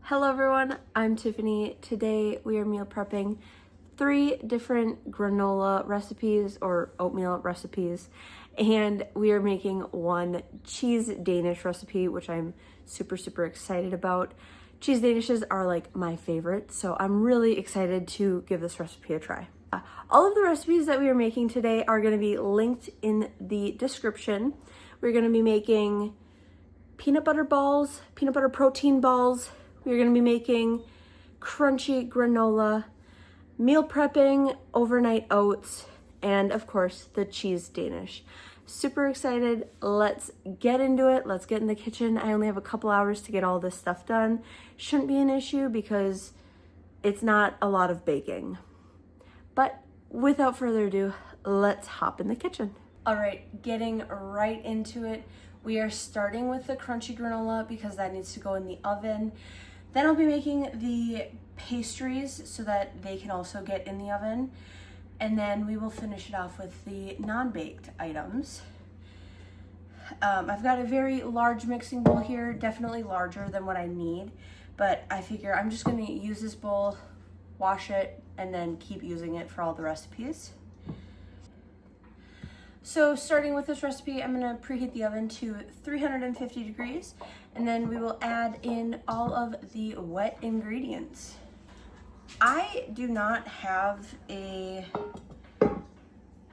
Hello everyone, I'm Tiffany. Today we are meal prepping 3 different granola recipes or oatmeal recipes, and we are making one cheese Danish recipe, which I'm super excited about. Cheese Danishes are like my favorite, so I'm really excited to give this recipe a try. All of the recipes that we are making today are going to be linked in the description. We're going to be making peanut butter balls, peanut butter protein balls. We're going to be making crunchy granola, meal prepping overnight oats, and of course the cheese Danish. Super excited. Let's get into it. Let's get in the kitchen. I only have a couple hours to get all this stuff done. Shouldn't be an issue because it's not a lot of baking. But without further ado, let's hop in the kitchen. All right, getting right into it. We are starting with the crunchy granola because that needs to go in the oven. Then I'll be making the pastries so that they can also get in the oven. And then we will finish it off with the non-baked items. I've got a very large mixing bowl here, definitely larger than what I need, but I figure I'm just gonna use this bowl, wash it, and then keep using it for all the recipes. So starting with this recipe, I'm gonna preheat the oven to 350 degrees, and then we will add in all of the wet ingredients. I do not have a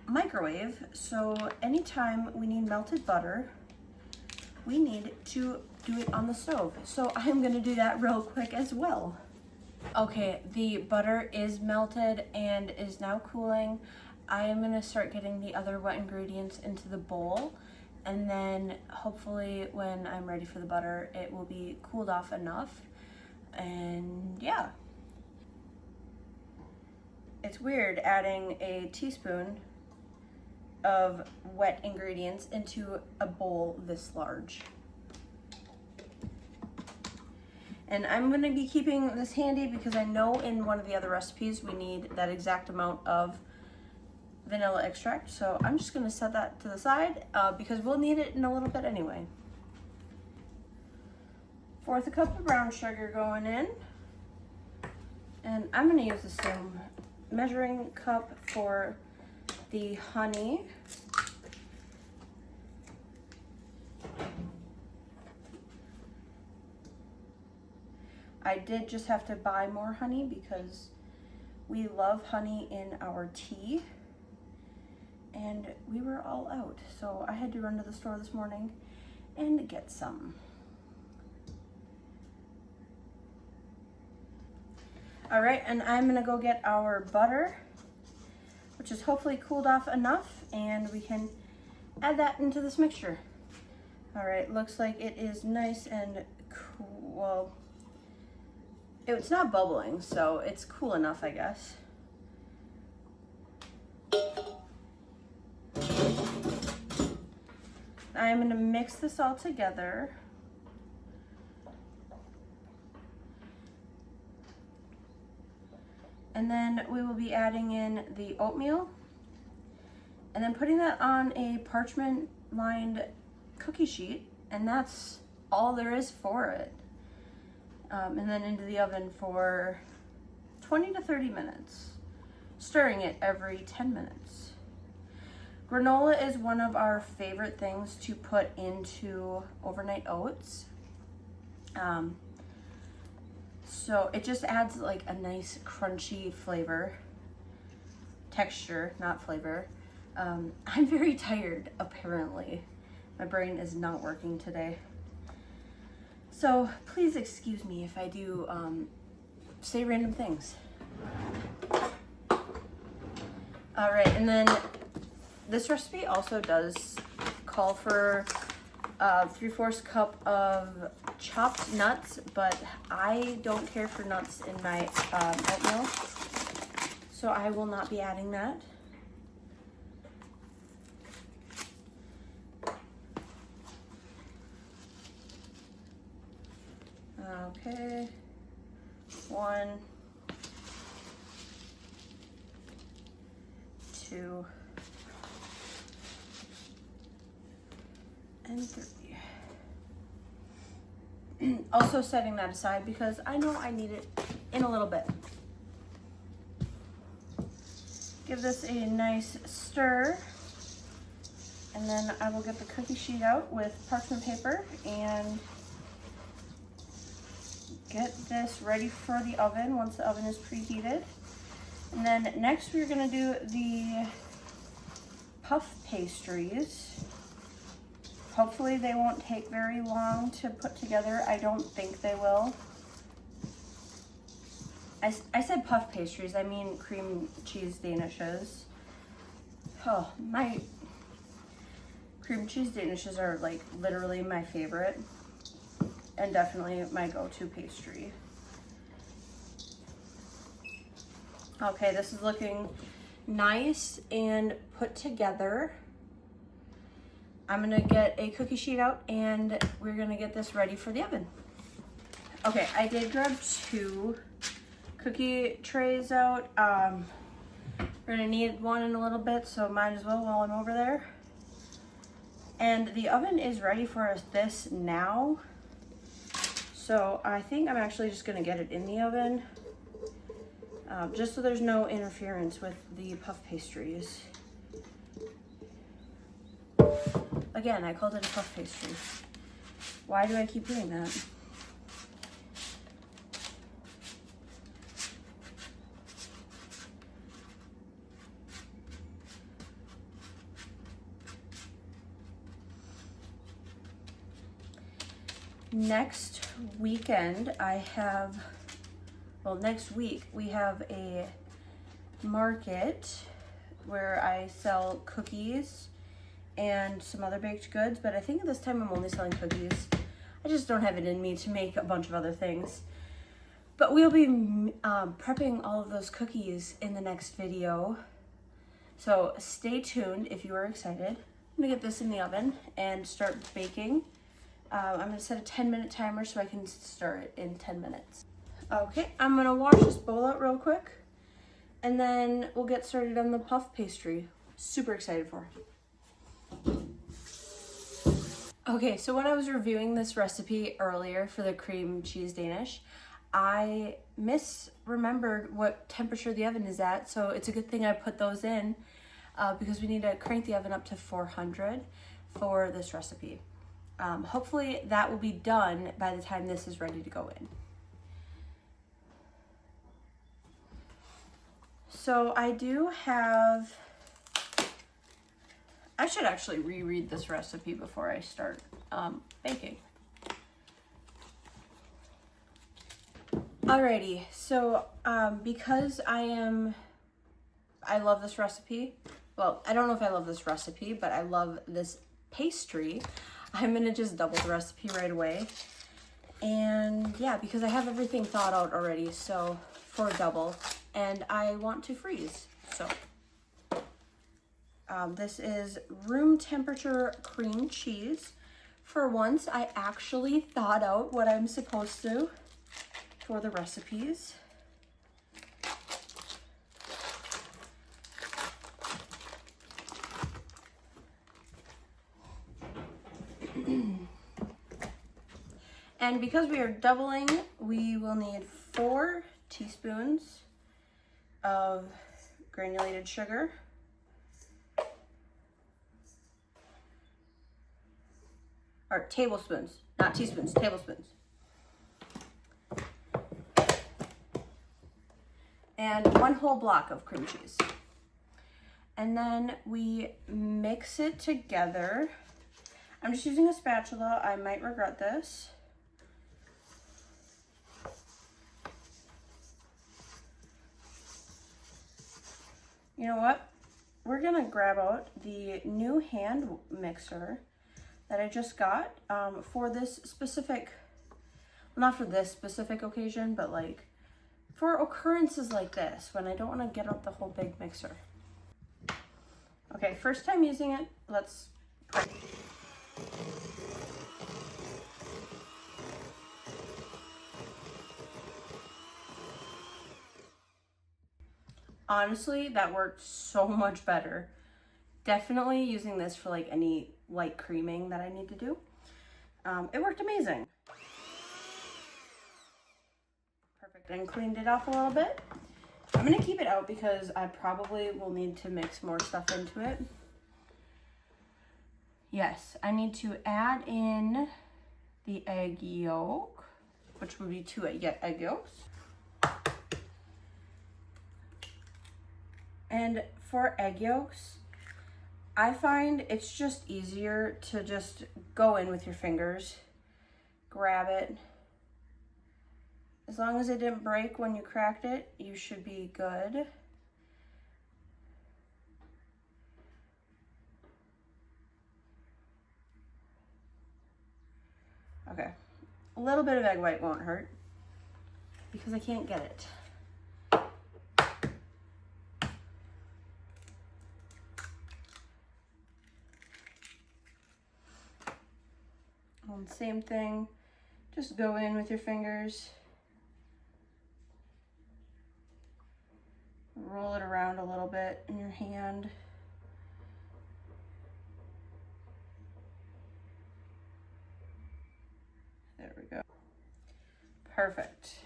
microwave, so anytime we need melted butter, we need to do it on the stove. So I'm gonna do that real quick as well. Okay, the butter is melted and is now cooling. I am gonna start getting the other wet ingredients into the bowl, and then hopefully when I'm ready for the butter, it will be cooled off enough. And yeah. It's weird adding a teaspoon of wet ingredients into a bowl this large. And I'm gonna be keeping this handy because I know in one of the other recipes we need that exact amount of vanilla extract. So I'm just gonna set that to the side because we'll need it in a little bit anyway. 1/4 cup of brown sugar going in. And I'm gonna use the same measuring cup for the honey. I did just have to buy more honey because we love honey in our tea and we were all out. So I had to run to the store this morning and get some. All right, and I'm gonna go get our butter, which is hopefully cooled off enough, and we can add that into this mixture. All right, looks like it is nice and cool. Well, it's not bubbling, so it's cool enough, I guess. I'm gonna mix this all together. And then we will be adding in the oatmeal and then putting that on a parchment lined cookie sheet, and that's all there is for it. And then into the oven for 20 to 30 minutes, stirring it every 10 minutes. Granola is one of our favorite things to put into overnight oats. So it just adds like a nice crunchy flavor, texture, not flavor. I'm very tired, apparently. My brain is not working today. So please excuse me if I do say random things. All right, and then this recipe also does call for 3/4 cup of chopped nuts, but I don't care for nuts in my oatmeal, so I will not be adding that. Okay, 1, 2, and 3. Also setting that aside because I know I need it in a little bit. Give this a nice stir, and then I will get the cookie sheet out with parchment paper and get this ready for the oven once the oven is preheated. And then next we're gonna do the puff pastries. Hopefully they won't take very long to put together. I don't think they will. I said puff pastries, I mean cream cheese Danishes. Oh, my cream cheese Danishes are like literally my favorite and definitely my go-to pastry. Okay, this is looking nice and put together. I'm gonna get a cookie sheet out and we're gonna get this ready for the oven. Okay, I did grab 2 cookie trays out. We're gonna need one in a little bit, so might as well while I'm over there. And the oven is ready for this now. So I think I'm actually just gonna get it in the oven, just so there's no interference with the puff pastries. Again, I called it a puff pastry. Why do I keep doing that? Next weekend next week we have a market where I sell cookies and some other baked goods, but I think this time I'm only selling cookies. I just don't have it in me to make a bunch of other things. But we'll be prepping all of those cookies in the next video. So stay tuned if you are excited. I'm gonna get this in the oven and start baking. I'm gonna set a 10-minute timer so I can start it in 10 minutes. Okay, I'm gonna wash this bowl out real quick and then we'll get started on the puff pastry. Super excited for it. Okay, so when I was reviewing this recipe earlier for the cream cheese Danish, I misremembered what temperature the oven is at, so it's a good thing I put those in because we need to crank the oven up to 400 for this recipe. Hopefully that will be done by the time this is ready to go in. So I should actually reread this recipe before I start baking. Alrighty, so because I love this recipe. Well, I don't know if I love this recipe, but I love this pastry. I'm gonna just double the recipe right away. And yeah, because I have everything thawed out already, so for a double, and I want to freeze, so. This is room temperature cream cheese. For once, I actually thought out what I'm supposed to for the recipes. And because we are doubling, we will need 4 teaspoons of granulated sugar. Or tablespoons, not teaspoons, tablespoons. And 1 whole block of cream cheese. And then we mix it together. I'm just using a spatula. I might regret this. You know what? We're gonna grab out the new hand mixer that I just got for this specific, well, not for this specific occasion, but like for occurrences like this when I don't want to get out the whole big mixer. Okay, first time using it, let's pray. Honestly, that worked so much better. Definitely using this for like any light creaming that I need to do. It worked amazing. and cleaned it off a little bit. I'm gonna keep it out because I probably will need to mix more stuff into it. Yes, I need to add in the egg yolk, which would be 2 egg yolks. And for egg yolks, I find it's just easier to just go in with your fingers, grab it. As long as it didn't break when you cracked it, you should be good. Okay, a little bit of egg white won't hurt because I can't get it. And same thing, just go in with your fingers. Roll it around a little bit in your hand. There we go. Perfect.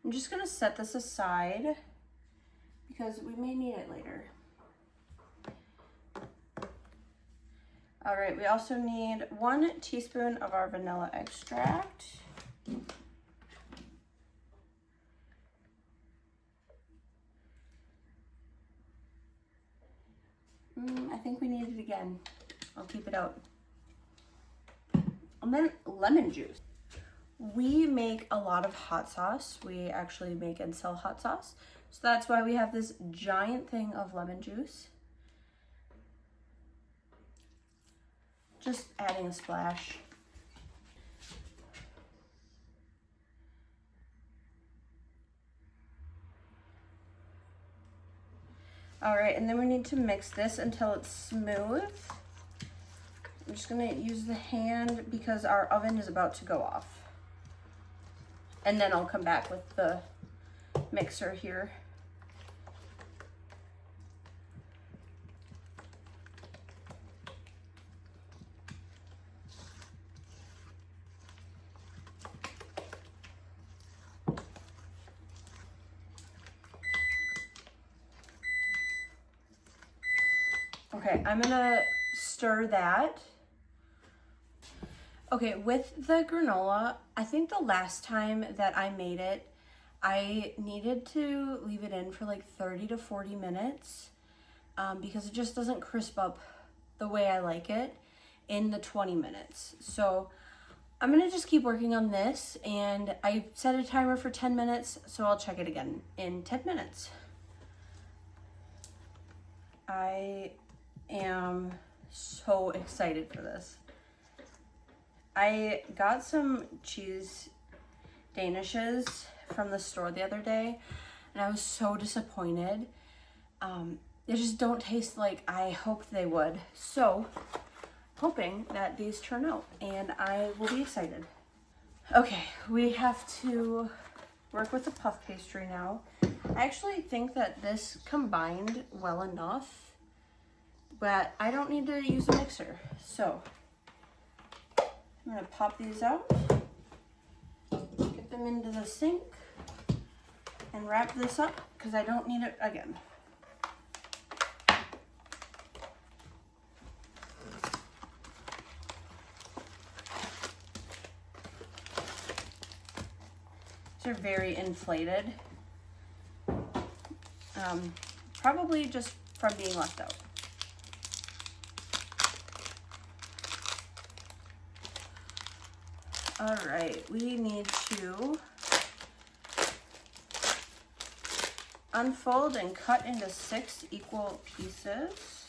I'm just gonna set this aside because we may need it later. All right, we also need 1 teaspoon of our vanilla extract. I think we need it again. I'll keep it out. And then lemon juice. We make a lot of hot sauce. We actually make and sell hot sauce. So that's why we have this giant thing of lemon juice. Just adding a splash. All right, and then we need to mix this until it's smooth. I'm just gonna use the hand because our oven is about to go off. And then I'll come back with the mixer here. Okay, I'm gonna stir that. Okay, with the granola, I think the last time that I made it, I needed to leave it in for like 30 to 40 minutes because it just doesn't crisp up the way I like it in the 20 minutes. So I'm gonna just keep working on this, and I set a timer for 10 minutes, so I'll check it again in 10 minutes. I am so excited for this. I got some cheese Danishes from the store the other day, and I was so disappointed. They just don't taste like I hoped they would. So, hoping that these turn out, and I will be excited. Okay, we have to work with the puff pastry now. I actually think that this combined well enough, but I don't need to use a mixer. So I'm gonna pop these out, get them into the sink, and wrap this up because I don't need it again. These are very inflated, probably just from being left out. All right, we need to unfold and cut into 6 equal pieces.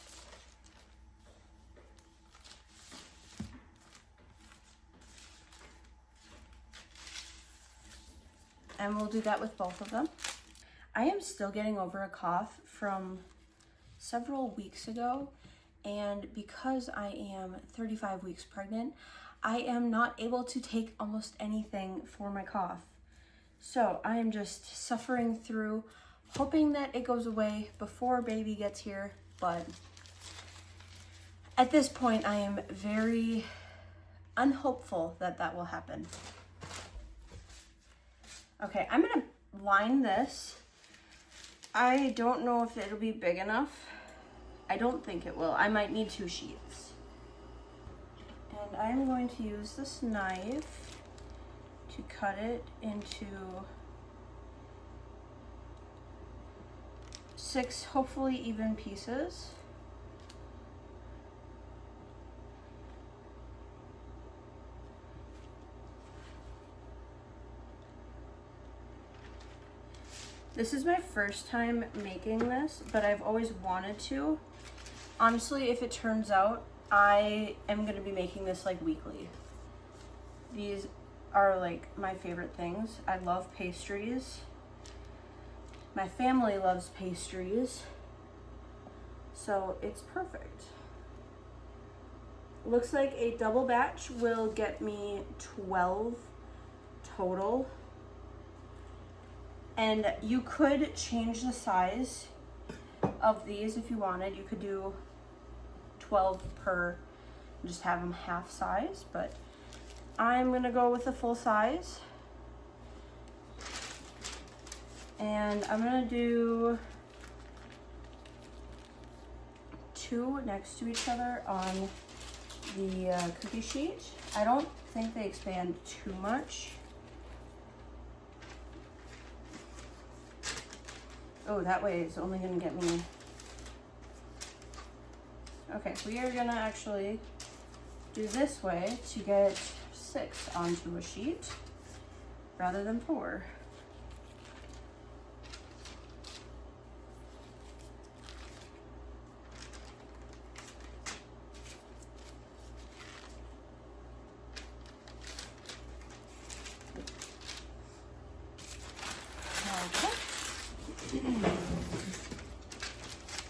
And we'll do that with both of them. I am still getting over a cough from several weeks ago, and because I am 35 weeks pregnant, I am not able to take almost anything for my cough. So I am just suffering through, hoping that it goes away before baby gets here. But at this point, I am very unhopeful that that will happen. Okay, I'm gonna line this. I don't know if it'll be big enough. I don't think it will. I might need 2 sheets. And I'm going to use this knife to cut it into 6 hopefully even pieces. This is my first time making this, but I've always wanted to. Honestly, if it turns out, I am gonna be making this like weekly. These are like my favorite things. I love pastries. My family loves pastries. So it's perfect. Looks like a double batch will get me 12 total. And you could change the size of these if you wanted. You could do 12 per, just have them half size, but I'm gonna go with the full size. And I'm gonna do 2 next to each other on the cookie sheet. I don't think they expand too much. Oh, that way it's only gonna get me. Okay, we are gonna actually do this way to get 6 onto a sheet rather than 4.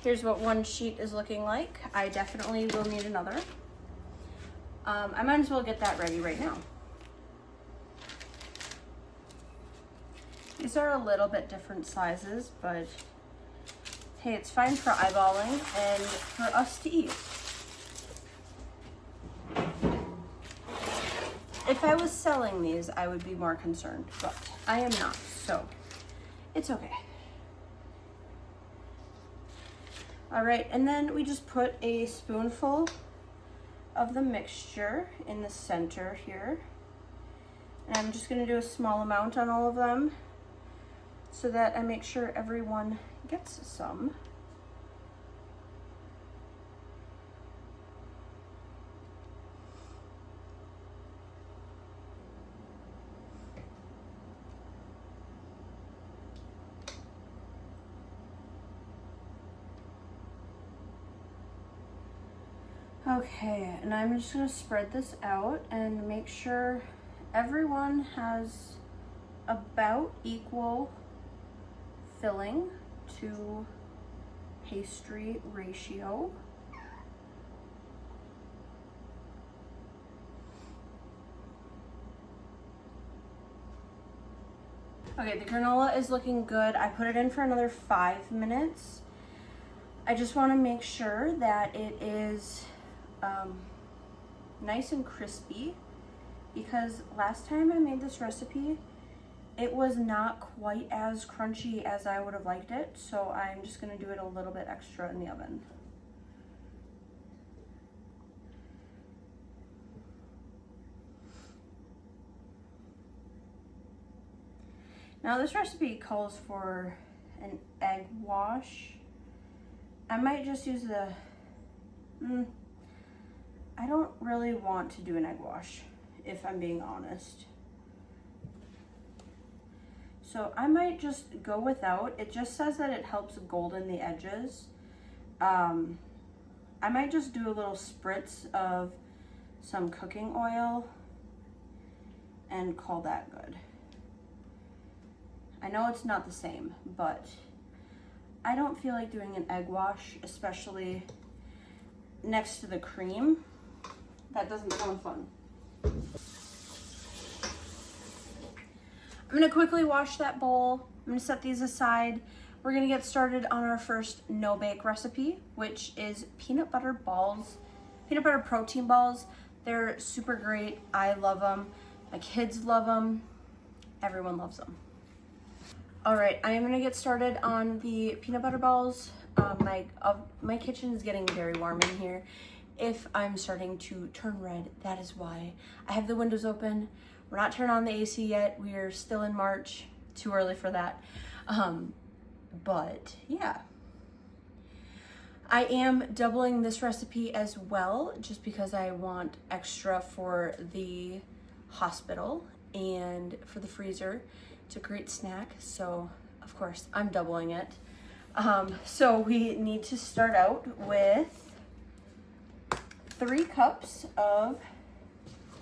Here's what one sheet is looking like. I definitely will need another. I might as well get that ready right now. These are a little bit different sizes, but hey, it's fine for eyeballing and for us to eat. If I was selling these, I would be more concerned, but I am not, so it's okay. All right, and then we just put a spoonful of the mixture in the center here. And I'm just gonna do a small amount on all of them so that I make sure everyone gets some. Okay, and I'm just gonna spread this out and make sure everyone has about equal filling to pastry ratio. Okay, the granola is looking good. I put it in for another 5 minutes. I just want to make sure that it is nice and crispy, because last time I made this recipe, it was not quite as crunchy as I would have liked it, so I'm just going to do it a little bit extra in the oven. Now this recipe calls for an egg wash. I might just use the, I don't really want to do an egg wash, if I'm being honest. So I might just go without. It just says that it helps golden the edges. I might just do a little spritz of some cooking oil and call that good. I know it's not the same, but I don't feel like doing an egg wash, especially next to the cream. That doesn't sound fun. I'm gonna quickly wash that bowl. I'm gonna set these aside. We're gonna get started on our first no-bake recipe, which is peanut butter balls, peanut butter protein balls They're super great. I love them. My kids love them. Everyone loves them. All right, I am gonna get started on the peanut butter balls. My kitchen is getting very warm in here. If I'm starting to turn red, that is why. I have the windows open. We're not turning on the AC yet. We are still in March. Too early for that. But yeah. I am doubling this recipe as well, just because I want extra for the hospital and for the freezer. It's a great snack, so of course I'm doubling it. So we need to start out with 3 cups of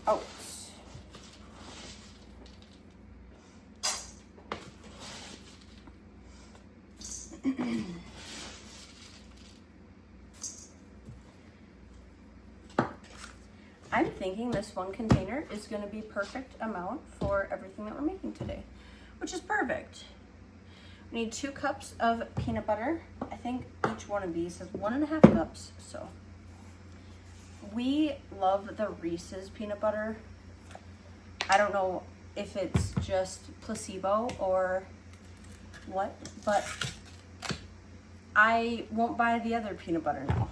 oats. I'm thinking this 1 container is going to be perfect amount for everything that we're making today, which is perfect. We need 2 cups of peanut butter. I think each one of these has 1.5 cups. So we love the Reese's peanut butter. I don't know if it's just placebo or what, but I won't buy the other peanut butter now.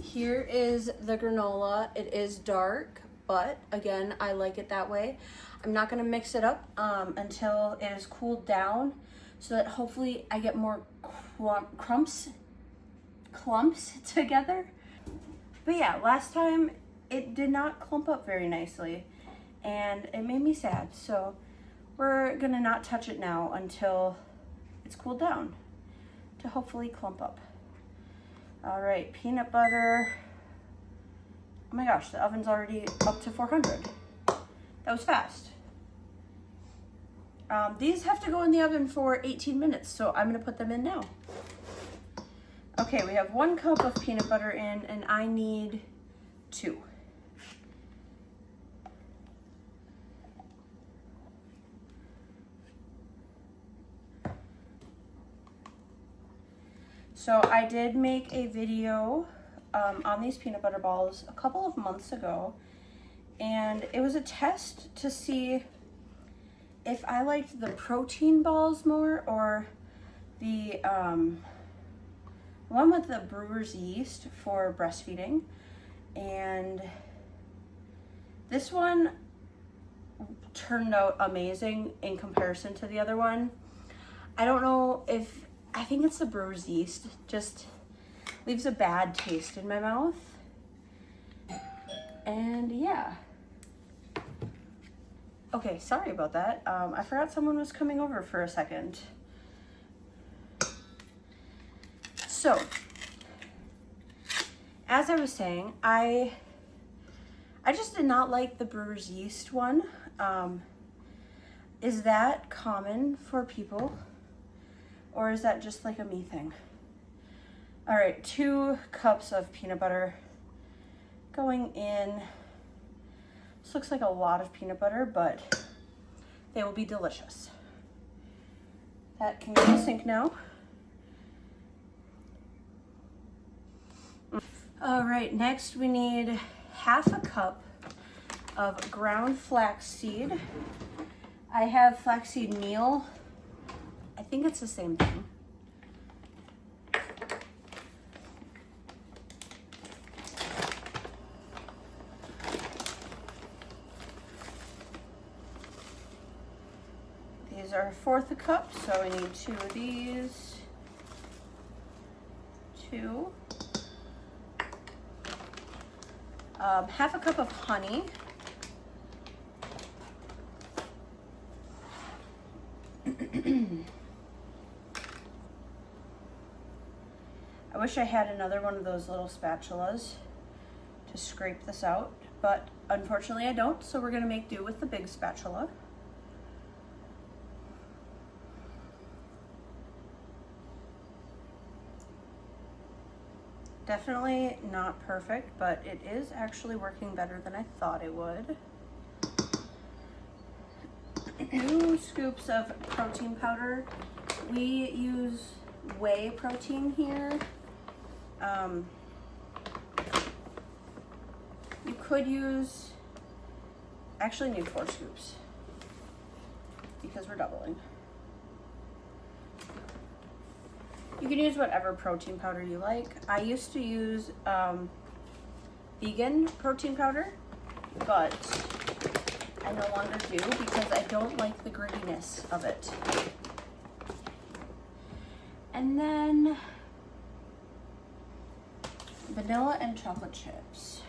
Here is the granola. It is dark, but again, I like it that way. I'm not gonna mix it up until it is cooled down, so that hopefully I get more clumps together. But yeah, last time it did not clump up very nicely, and it made me sad. So we're gonna not touch it now until it's cooled down to hopefully clump up. All right, peanut butter. Oh my gosh, the oven's already up to 400. That was fast. These have to go in the oven for 18 minutes, so I'm gonna put them in now. Okay, we have 1 cup of peanut butter in, and I need 2. So I did make a video on these peanut butter balls a couple of months ago, and it was a test to see if I liked the protein balls more or the one with the brewer's yeast for breastfeeding. And this one turned out amazing in comparison to the other one. I don't know if, I think it's the brewer's yeast, just leaves a bad taste in my mouth. And yeah. Okay, sorry about that. I forgot someone was coming over for a second. So, as I was saying, I just did not like the brewer's yeast one. Is that common for people? Or is that just like a me thing? All right, 2 cups of peanut butter going in. This looks like a lot of peanut butter, but they will be delicious. That can go in the sink now. All right, next we need 1/2 cup of ground flaxseed. I have flaxseed meal. I think it's the same thing. These are 1/4 a cup, so I need 2 of these. 2. 1/2 cup of honey. I wish I had another one of those little spatulas to scrape this out, but unfortunately I don't, so we're gonna make do with the big spatula. Definitely not perfect, but it is actually working better than I thought it would. 2 scoops of protein powder. We use whey protein here. You could use, actually need 4 scoops because we're doubling. You can use whatever protein powder you like. I used to use vegan protein powder, but I no longer do because I don't like the grittiness of it. And then vanilla and chocolate chips.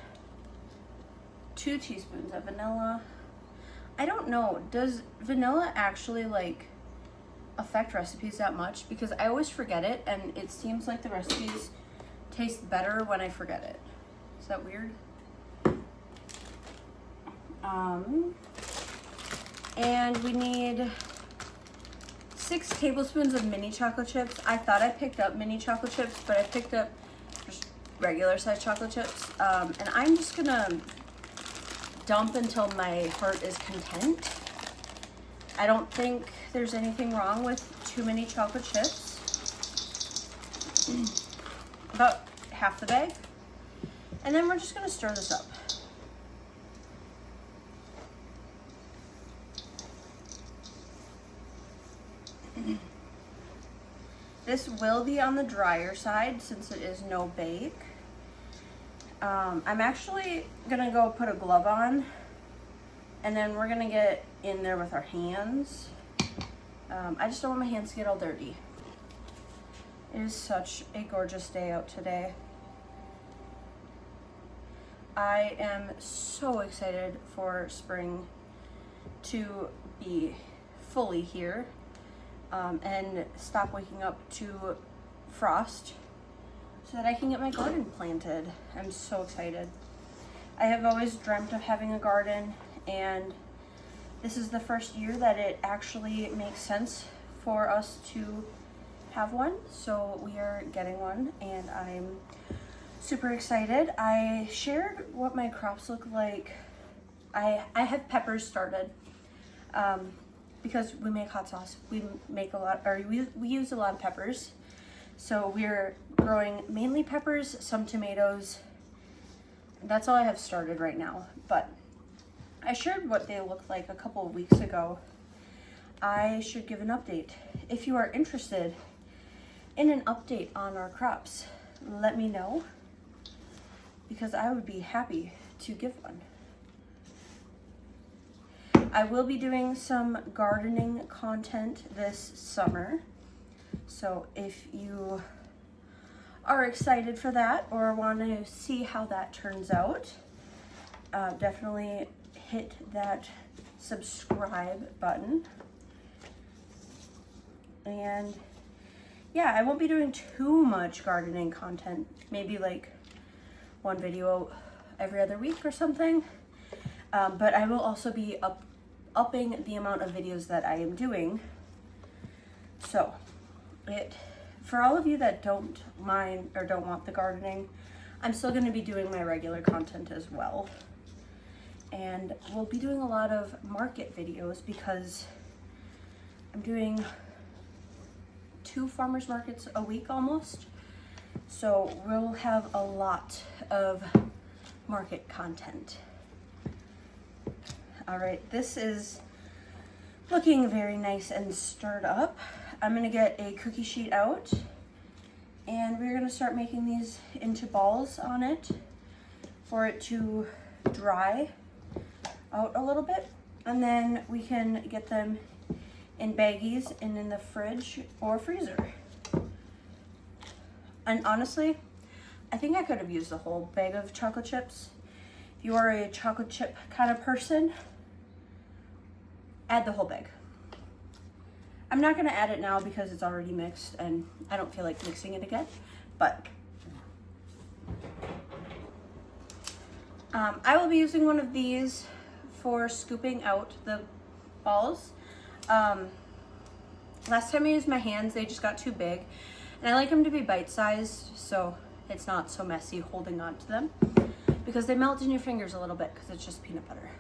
2 teaspoons of vanilla. I don't know, does vanilla actually like affect recipes that much? Because I always forget it and it seems like the recipes taste better when I forget it. Is that weird? And we need 6 tablespoons of mini chocolate chips. I thought I picked up mini chocolate chips, but I picked up just regular size chocolate chips. And I'm just gonna dump until my heart is content. I don't think there's anything wrong with too many chocolate chips. About half the bag. And then we're just gonna stir this up. This will be on the drier side since it is no bake. I'm actually gonna go put a glove on and then we're gonna get in there with our hands. I just don't want my hands to get all dirty. It is such a gorgeous day out today. I am so excited for spring to be fully here. And stop waking up to frost so that I can get my garden planted. I'm so excited. I have always dreamt of having a garden, and this is the first year that it actually makes sense for us to have one. So we are getting one and I'm super excited. I shared what my crops look like. I have peppers started. Because we make hot sauce, we make a lot, or we use a lot of peppers. So we're growing mainly peppers, some tomatoes. That's all I have started right now. But I shared what they looked like a couple of weeks ago. I should give an update. If you are interested in an update on our crops, let me know because I would be happy to give one. I will be doing some gardening content this summer. So if you are excited for that or want to see how that turns out, definitely hit that subscribe button. And yeah, I won't be doing too much gardening content, maybe like 1 video every other week or something. But I will also be upping the amount of videos that I am doing. So for all of you that don't mind or don't want the gardening, I'm still going to be doing my regular content as well. And we'll be doing a lot of market videos because I'm doing 2 farmers markets a week almost. So we'll have a lot of market content. All right, this is looking very nice and stirred up. I'm gonna get a cookie sheet out and we're gonna start making these into balls on it for it to dry out a little bit. And then we can get them in baggies and in the fridge or freezer. And honestly, I think I could have used the whole bag of chocolate chips. If you are a chocolate chip kind of person, add the whole bag. I'm not gonna add it now because it's already mixed and I don't feel like mixing it again, but I will be using one of these for scooping out the balls. Last time I used my hands, they just got too big and I like them to be bite-sized so it's not so messy holding on to them because they melt in your fingers a little bit because it's just peanut butter.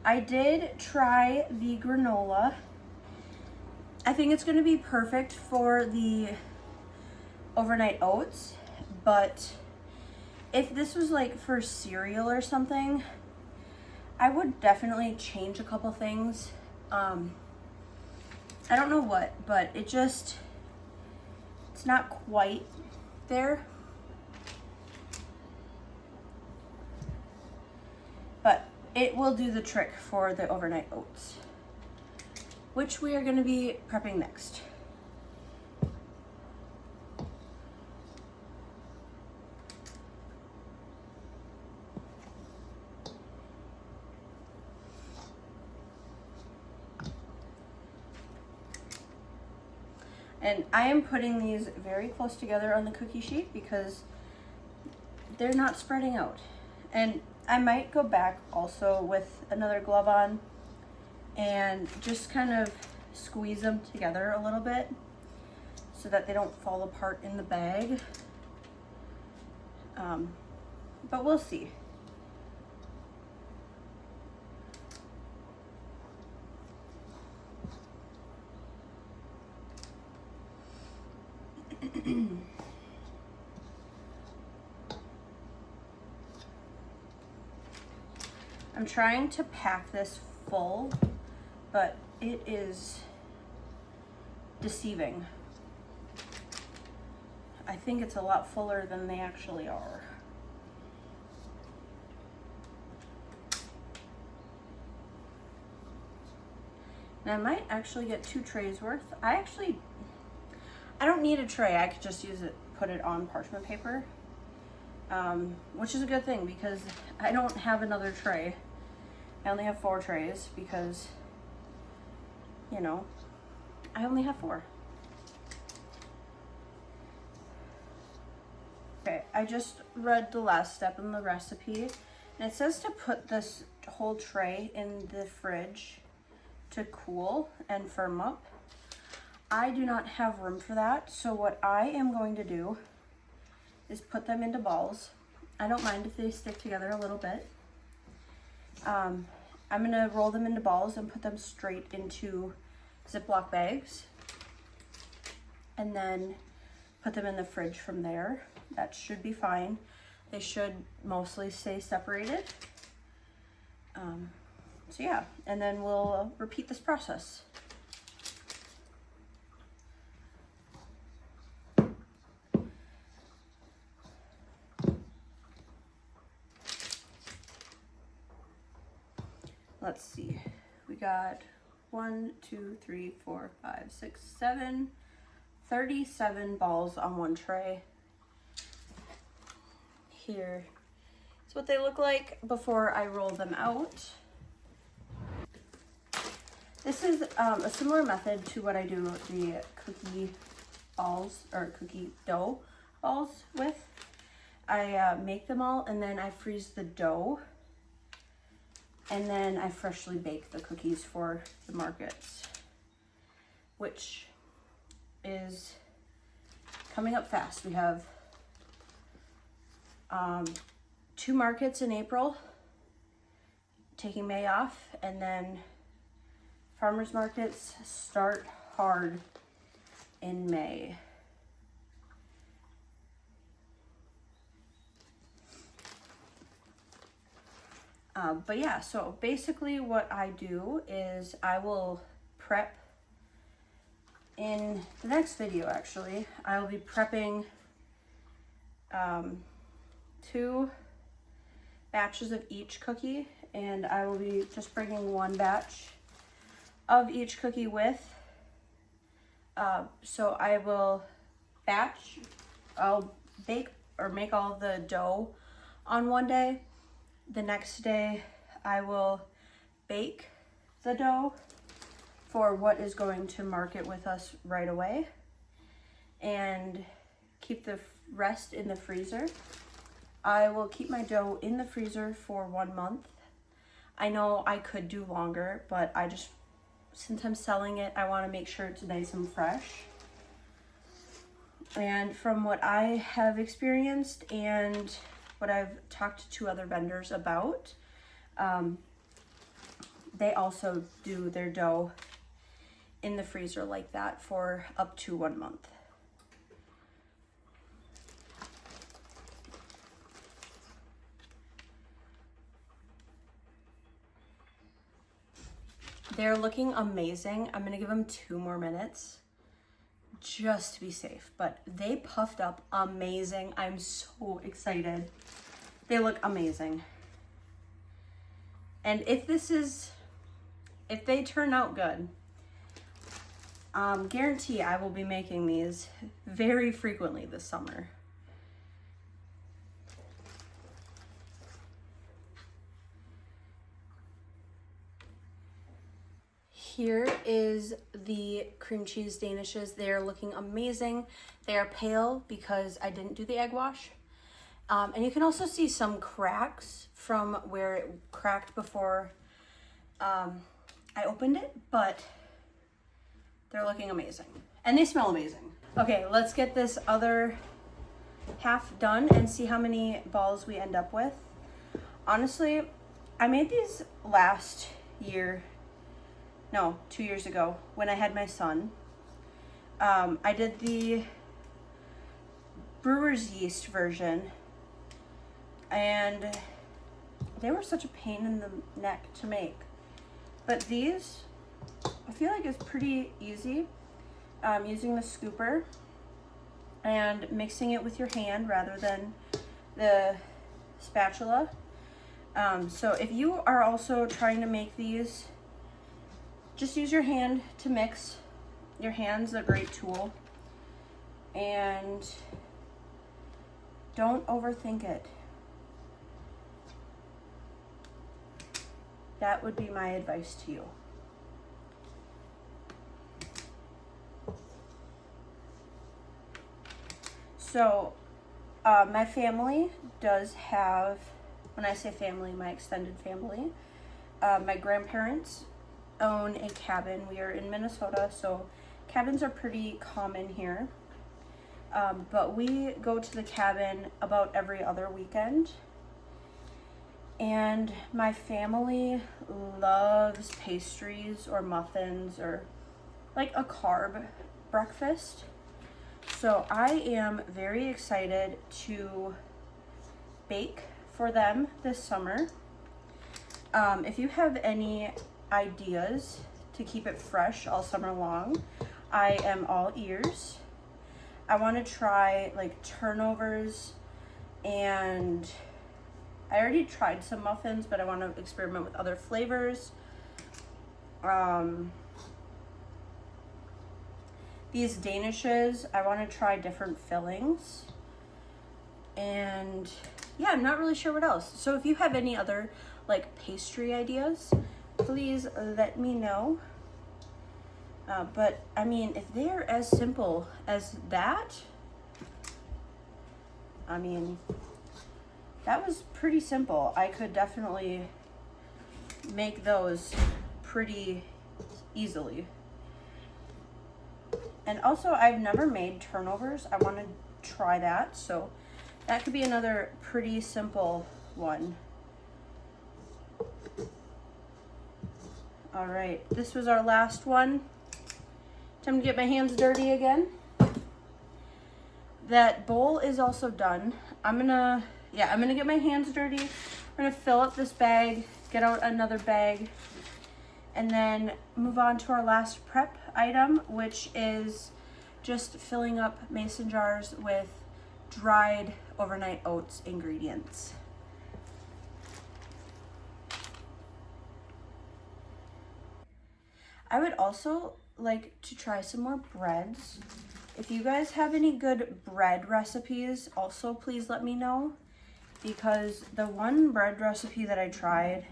I did try the granola. I think it's going to be perfect for the overnight oats, but if this was like for cereal or something, I would definitely change a couple things. I don't know what, but it's not quite there. But it will do the trick for the overnight oats, which we are going to be prepping next. And I am putting these very close together on the cookie sheet because they're not spreading out. And I might go back also with another glove on and just kind of squeeze them together a little bit so that they don't fall apart in the bag. But we'll see. I'm trying to pack this full, but it is deceiving. I think it's a lot fuller than they actually are. And I might actually get 2 trays worth. I don't need a tray. I could just use it, put it on parchment paper, which is a good thing because I don't have another tray. I only have 4 trays because, you know, I only have 4. Okay, I just read the last step in the recipe, and it says to put this whole tray in the fridge to cool and firm up. I do not have room for that, so what I am going to do is put them into balls. I don't mind if they stick together a little bit. I'm gonna roll them into balls and put them straight into Ziploc bags and then put them in the fridge from there. That should be fine. They should mostly stay separated. So yeah, and then we'll repeat this process. Let's see, we got 1, 2, 3, 4, 5, 6, 7, 37 balls on one tray. Here is what they look like before I roll them out. This is a similar method to what I do the cookie balls or cookie dough balls with. I make them all and then I freeze the dough. And then I freshly bake the cookies for the markets, which is coming up fast. We have 2 markets in April, taking May off, and then farmers markets start hard in May. But yeah, so basically what I do is I will prep in the next video. Actually, I will be prepping 2 batches of each cookie, and I will be just bringing 1 batch of each cookie with. So I will I'll bake or make all the dough on one day. The next day I will bake the dough for what is going to market with us right away and keep the rest in the freezer. I will keep my dough in the freezer for 1 month. I know I could do longer, but since I'm selling it, I want to make sure it's nice and fresh. And from what I have experienced and what I've talked to other vendors about. They also do their dough in the freezer like that for up to 1 month. They're looking amazing. I'm gonna give them 2 more minutes just to be safe, but they puffed up amazing. I'm so excited. They look amazing. And if they turn out good, guarantee I will be making these very frequently this summer. Here is the cream cheese Danishes. They are looking amazing. They are pale because I didn't do the egg wash. And you can also see some cracks from where it cracked before I opened it, but they're looking amazing. And they smell amazing. Okay, let's get this other half done and see how many balls we end up with. Honestly, I made these last year. No, 2 years ago when I had my son. I did the brewer's yeast version, and they were such a pain in the neck to make. But these, I feel like it's pretty easy, using the scooper and mixing it with your hand rather than the spatula. So if you are also trying to make these, just use your hand to mix. Your hand's a great tool. And don't overthink it. That would be my advice to you. So, my family does have, when I say family, my extended family, my grandparents own a cabin. We are in Minnesota, so cabins are pretty common here. But we go to the cabin about every other weekend. And my family loves pastries or muffins or like a carb breakfast. So I am very excited to bake for them this summer. If you have any ideas to keep it fresh all summer long, I am all ears. I want to try like turnovers, and I already tried some muffins, but I want to experiment with other flavors. These Danishes, I want to try different fillings. And yeah, I'm not really sure what else. So if you have any other like pastry ideas, please let me know. But I mean, if they're as simple as that, I mean, that was pretty simple. I could definitely make those pretty easily. And also, I've never made turnovers. I want to try that, so that could be another pretty simple one. All right, this was our last one. Time to get my hands dirty again. That bowl is also done. I'm gonna get my hands dirty. We're gonna fill up this bag, get out another bag, and then move on to our last prep item, which is just filling up mason jars with dried overnight oats ingredients. I would also like to try some more breads. If you guys have any good bread recipes, also please let me know, because the one bread recipe that I tried,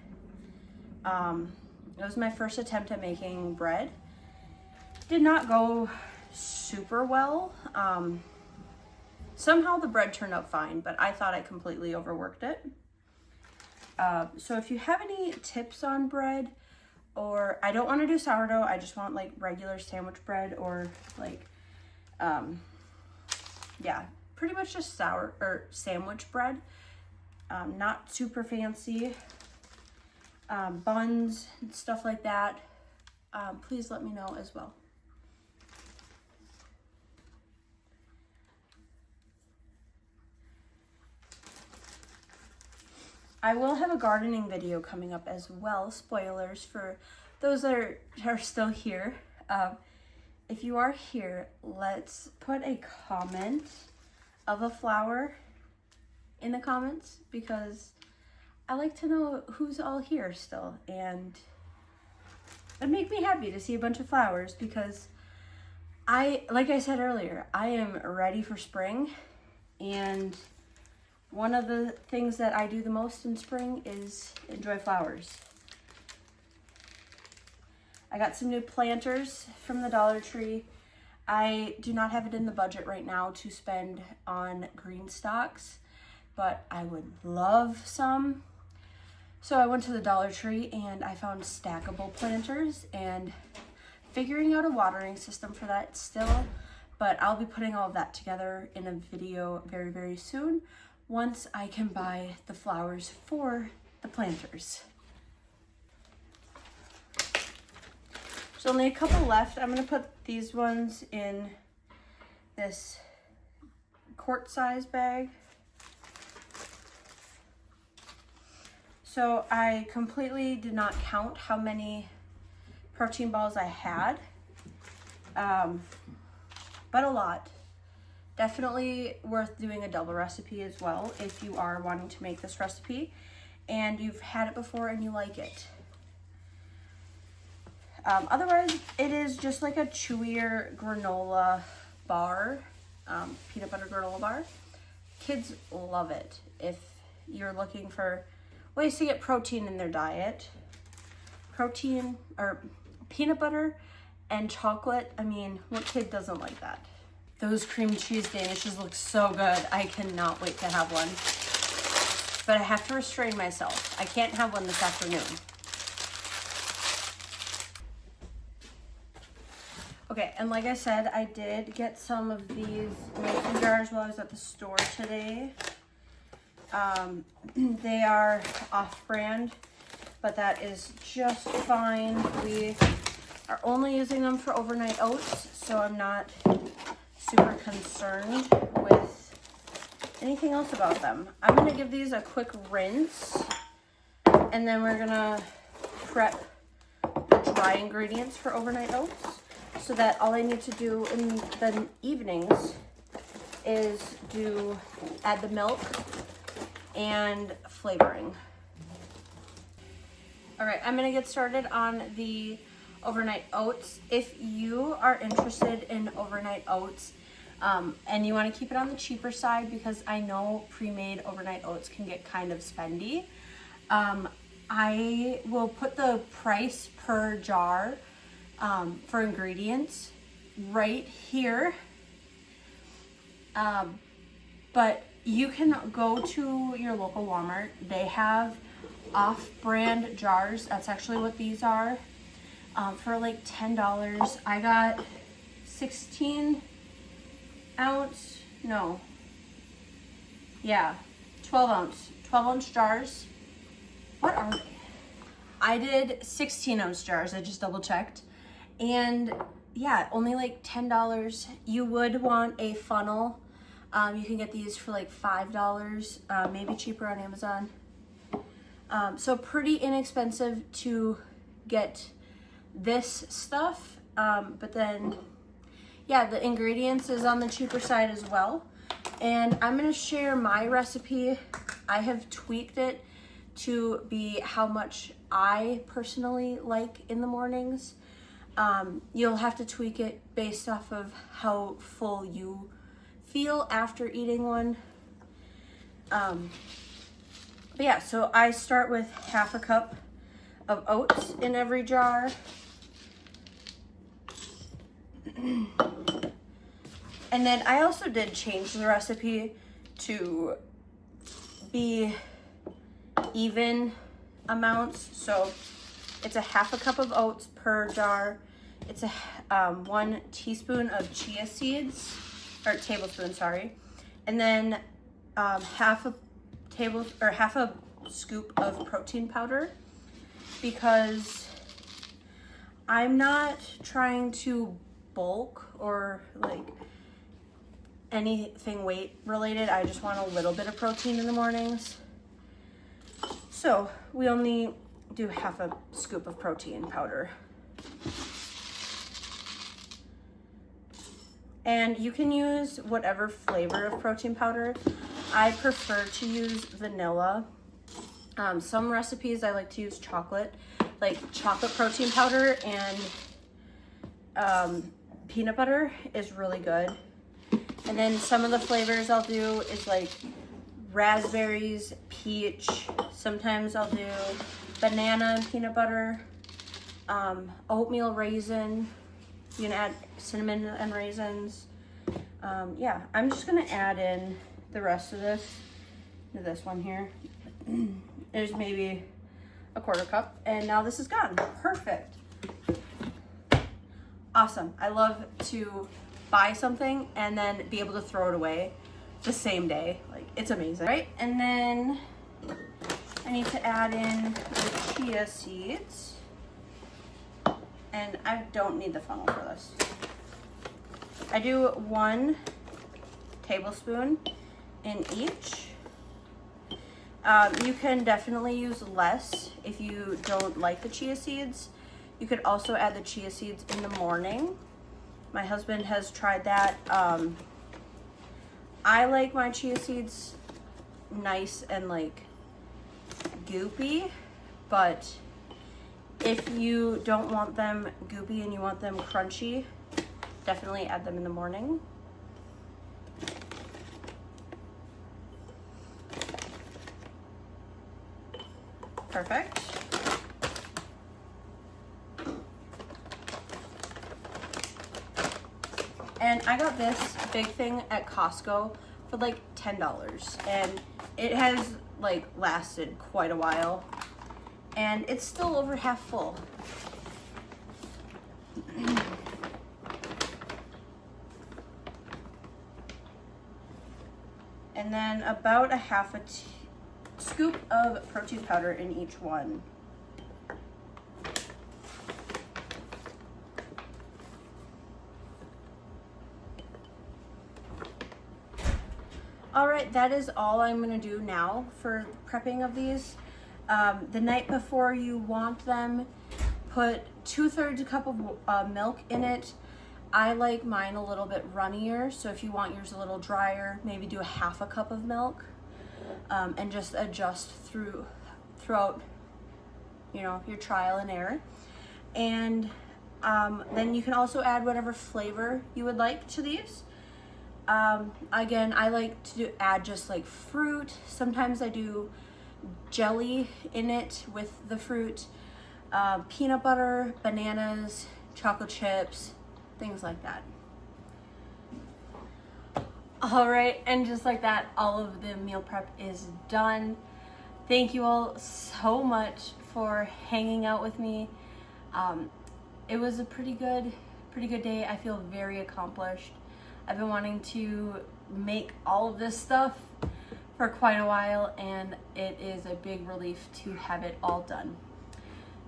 it was my first attempt at making bread. Did not go super well. Somehow the bread turned out fine, but I thought I completely overworked it. So if you have any tips on bread, or I don't want to do sourdough, I just want like regular sandwich bread, or like, yeah, pretty much just sour or sandwich bread. not super fancy. Buns and stuff like that, please let me know as well. I will have a gardening video coming up as well. Spoilers for those that are still here. If you are here, let's put a comment of a flower in the comments, because I like to know who's all here still, and it'd make me happy to see a bunch of flowers, because like I said earlier, I am ready for spring, and one of the things that I do the most in spring is enjoy flowers. I got some new planters from the Dollar Tree. I do not have it in the budget right now to spend on green stalks, but I would love some. So I went to the Dollar Tree and I found stackable planters, and figuring out a watering system for that still, but I'll be putting all of that together in a video very, very soon once I can buy the flowers for the planters. There's only a couple left. I'm gonna put these ones in this quart size bag. So I completely did not count how many protein balls I had, but a lot. Definitely worth doing a double recipe as well if you are wanting to make this recipe and you've had it before and you like it. Otherwise, it is just like a chewier granola bar, peanut butter granola bar. Kids love it. If you're looking for ways to get protein in their diet, protein or peanut butter and chocolate, I mean, what kid doesn't like that? Those cream cheese Danishes look so good. I cannot wait to have one. But I have to restrain myself. I can't have one this afternoon. Okay, and like I said, I did get some of these mason jars while I was at the store today. They are off-brand, but that is just fine. We are only using them for overnight oats, so I'm not super concerned with anything else about them. I'm gonna give these a quick rinse, and then we're gonna prep the dry ingredients for overnight oats, so that all I need to do in the evenings is add the milk and flavoring. All right, I'm gonna get started on the overnight oats. If you are interested in overnight oats and you want to keep it on the cheaper side, because I know pre-made overnight oats can get kind of spendy, I will put the price per jar for ingredients right here, but you can go to your local Walmart. They have off-brand jars. That's actually what these are, for like $10. I got 12 ounce jars. What are they? I did 16-ounce jars. I just double checked. And yeah, only like $10. You would want a funnel. You can get these for like $5, maybe cheaper on Amazon. So pretty inexpensive to get this stuff. But then, yeah, the ingredients is on the cheaper side as well. And I'm gonna share my recipe. I have tweaked it to be how much I personally like in the mornings. You'll have to tweak it based off of how full you feel after eating one. But yeah, so I start with half a cup of oats in every jar. And then I also did change the recipe to be even amounts. So it's a half a cup of oats per jar. It's a 1 teaspoon of chia seeds, or tablespoon, sorry. And then half a half a scoop of protein powder, because I'm not trying to bulk or like anything weight related. I just want a little bit of protein in the mornings. So we only do half a scoop of protein powder. And you can use whatever flavor of protein powder. I prefer to use vanilla. Some recipes I like to use chocolate, like chocolate protein powder, and peanut butter is really good. And then some of the flavors I'll do is like raspberries, peach. Sometimes I'll do banana and peanut butter, oatmeal raisin. You can add cinnamon and raisins. Yeah, I'm just gonna add in the rest of this to this one here. There's maybe a quarter cup, and now this is gone. Perfect. Awesome. I love to buy something and then be able to throw it away the same day. Like, it's amazing, right? And then I need to add in the chia seeds. And I don't need the funnel for this. I do 1 tablespoon in each. You can definitely use less if you don't like the chia seeds. You could also add the chia seeds in the morning. My husband has tried that. I like my chia seeds nice and like goopy, but if you don't want them goopy and you want them crunchy, definitely add them in the morning. Perfect. And I got this big thing at Costco for like $10, and it has like lasted quite a while, and it's still over half full. And then about a half a scoop of protein powder in each one. All right, that is all I'm gonna do now for prepping of these. The night before you want them, put 2/3 a cup of milk in it. I like mine a little bit runnier, so if you want yours a little drier, maybe do a half a cup of milk, and just adjust throughout, you know, your trial and error. And then you can also add whatever flavor you would like to these. Again, I like to add just like fruit. Sometimes I do jelly in it with the fruit, peanut butter, bananas, chocolate chips, things like that. All right, and just like that, all of the meal prep is done. Thank you all so much for hanging out with me. It was a pretty good day. I feel very accomplished. I've been wanting to make all of this stuff for quite a while, and it is a big relief to have it all done.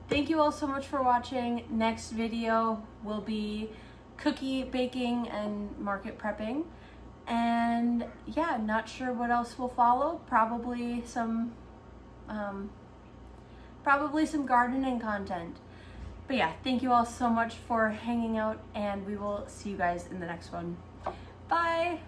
Thank you all so much for watching. Next video will be cookie baking and market prepping. And yeah, not sure what else will follow. Probably some gardening content. But yeah, thank you all so much for hanging out, and we will see you guys in the next one. Bye!